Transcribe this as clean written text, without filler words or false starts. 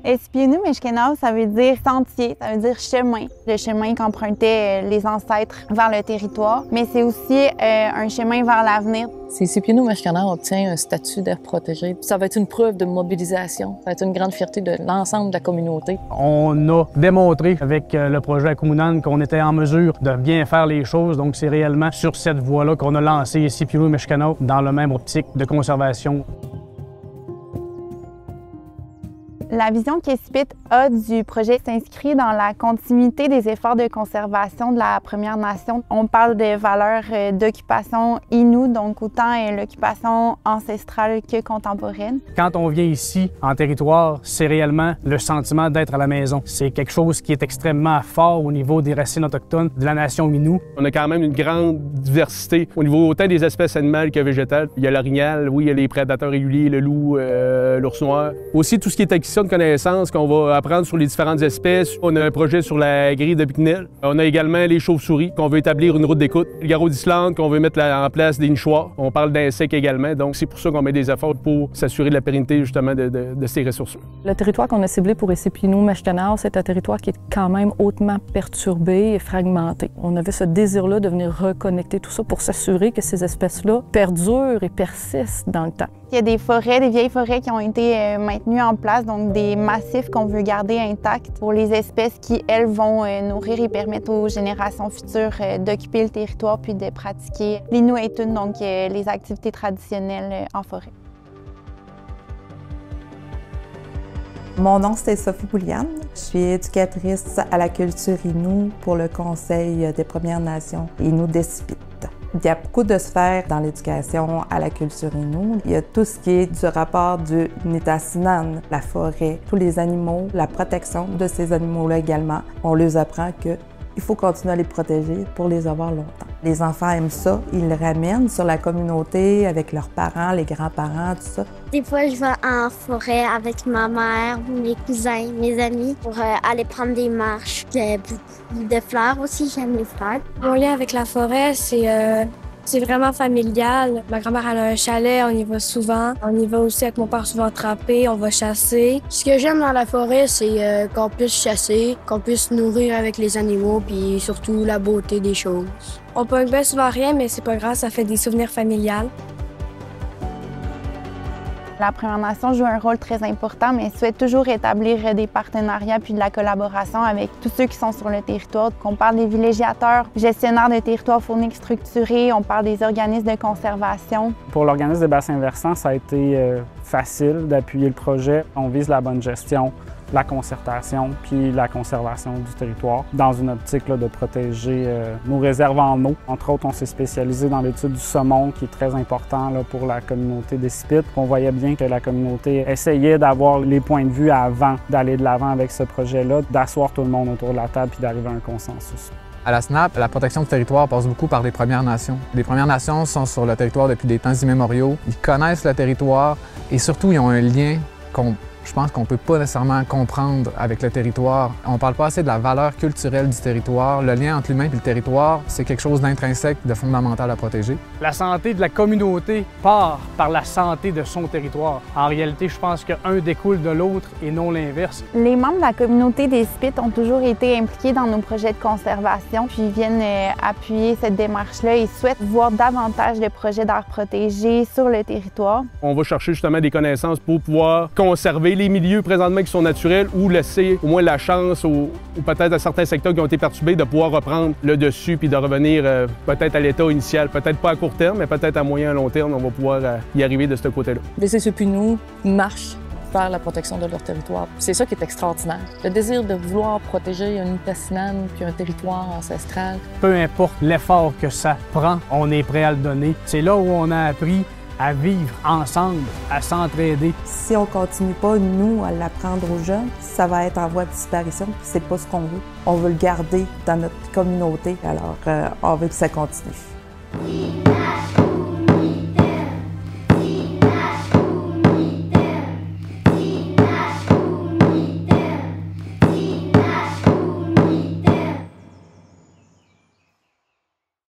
Espionu-Meshkenaw, ça veut dire sentier, ça veut dire chemin. Le chemin qu'empruntaient les ancêtres vers le territoire, mais c'est aussi un chemin vers l'avenir. Si Espionu-Meshkenaw obtient un statut d'aire protégée, ça va être une preuve de mobilisation, ça va être une grande fierté de l'ensemble de la communauté. On a démontré avec le projet Aquamunan qu'on était en mesure de bien faire les choses, donc c'est réellement sur cette voie-là qu'on a lancé Espionu-Meshkenaw dans le même optique de conservation. La vision qu'Espit a du projet s'inscrit dans la continuité des efforts de conservation de la Première Nation. On parle de valeurs d'occupation Innu, donc autant l'occupation ancestrale que contemporaine. Quand on vient ici, en territoire, c'est réellement le sentiment d'être à la maison. C'est quelque chose qui est extrêmement fort au niveau des racines autochtones de la nation Innu. On a quand même une grande diversité au niveau autant des espèces animales que végétales. Il y a l'orignal, oui, il y a les prédateurs réguliers, le loup, l'ours noir. Aussi, tout ce qui est acquisition de connaissances qu'on va apprendre sur les différentes espèces. On a un projet sur la grille de Bicknell. On a également les chauves-souris, qu'on veut établir une route d'écoute. Le garrot d'Islande, qu'on veut mettre en place des nichoirs. On parle d'insectes également, donc c'est pour ça qu'on met des efforts pour s'assurer de la pérennité justement de ces ressources-là. Le territoire qu'on a ciblé pour Espionu-Meshkenaw, c'est un territoire qui est quand même hautement perturbé et fragmenté. On avait ce désir-là de venir reconnecter tout ça pour s'assurer que ces espèces-là perdurent et persistent dans le temps. Il y a des forêts, des vieilles forêts qui ont été maintenues en place, donc des massifs qu'on veut garder intacts pour les espèces qui, elles, vont nourrir et permettre aux générations futures d'occuper le territoire puis de pratiquer l'Inuitun, donc les activités traditionnelles en forêt. Mon nom, c'est Sophie Bouliane. Je suis éducatrice à la culture Innu pour le Conseil des Premières Nations Innu d'Espit. Il y a beaucoup de sphères dans l'éducation à la culture Innu. Il y a tout ce qui est du rapport du Nitassinan, la forêt, tous les animaux, la protection de ces animaux-là également. On leur apprend qu'il faut continuer à les protéger pour les avoir longtemps. Les enfants aiment ça, ils le ramènent sur la communauté avec leurs parents, les grands-parents, tout ça. Des fois, je vais en forêt avec ma mère, mes cousins, mes amis pour aller prendre des marches. Beaucoup de fleurs aussi, j'aime les fleurs. Mon lien avec la forêt, c'est vraiment familial. Ma grand-mère a un chalet, on y va souvent. On y va aussi avec mon père souvent tremper, on va chasser. Ce que j'aime dans la forêt, c'est qu'on puisse chasser, qu'on puisse nourrir avec les animaux, puis surtout la beauté des choses. On pogne bien souvent rien, mais c'est pas grave, ça fait des souvenirs familiales. La Première Nation joue un rôle très important, mais souhaite toujours établir des partenariats puis de la collaboration avec tous ceux qui sont sur le territoire. On parle des villégiateurs, gestionnaires de territoires fauniques structurés, on parle des organismes de conservation. Pour l'organisme des bassins versants, ça a été facile d'appuyer le projet. On vise la bonne gestion, la concertation puis la conservation du territoire dans une optique là, de protéger nos réserves en eau. Entre autres, on s'est spécialisé dans l'étude du saumon qui est très important là, pour la communauté d'Espit. On voyait bien que la communauté essayait d'avoir les points de vue avant d'aller de l'avant avec ce projet-là, d'asseoir tout le monde autour de la table puis d'arriver à un consensus. À la SNAP, la protection du territoire passe beaucoup par les Premières Nations. Les Premières Nations sont sur le territoire depuis des temps immémoriaux. Ils connaissent le territoire et surtout, ils ont un lien je pense qu'on ne peut pas nécessairement comprendre avec le territoire. On ne parle pas assez de la valeur culturelle du territoire. Le lien entre l'humain et le territoire, c'est quelque chose d'intrinsèque, de fondamental à protéger. La santé de la communauté part par la santé de son territoire. En réalité, je pense qu'un découle de l'autre et non l'inverse. Les membres de la communauté d'Espit ont toujours été impliqués dans nos projets de conservation, puis ils viennent appuyer cette démarche-là et souhaitent voir davantage de projets d'aires protégées sur le territoire. On va chercher justement des connaissances pour pouvoir conserver les milieux présentement qui sont naturels ou laisser au moins la chance ou peut-être à certains secteurs qui ont été perturbés de pouvoir reprendre le dessus puis de revenir peut-être à l'état initial. Peut-être pas à court terme, mais peut-être à moyen et long terme, on va pouvoir y arriver de ce côté-là. Les Espionu marchent vers la protection de leur territoire. C'est ça qui est extraordinaire. Le désir de vouloir protéger un Nitassinan puis un territoire ancestral. Peu importe l'effort que ça prend, on est prêt à le donner. C'est là où on a appris à vivre ensemble, à s'entraider. Si on ne continue pas, nous, à l'apprendre aux jeunes, ça va être en voie de disparition. C'est pas ce qu'on veut. On veut le garder dans notre communauté, alors on veut que ça continue.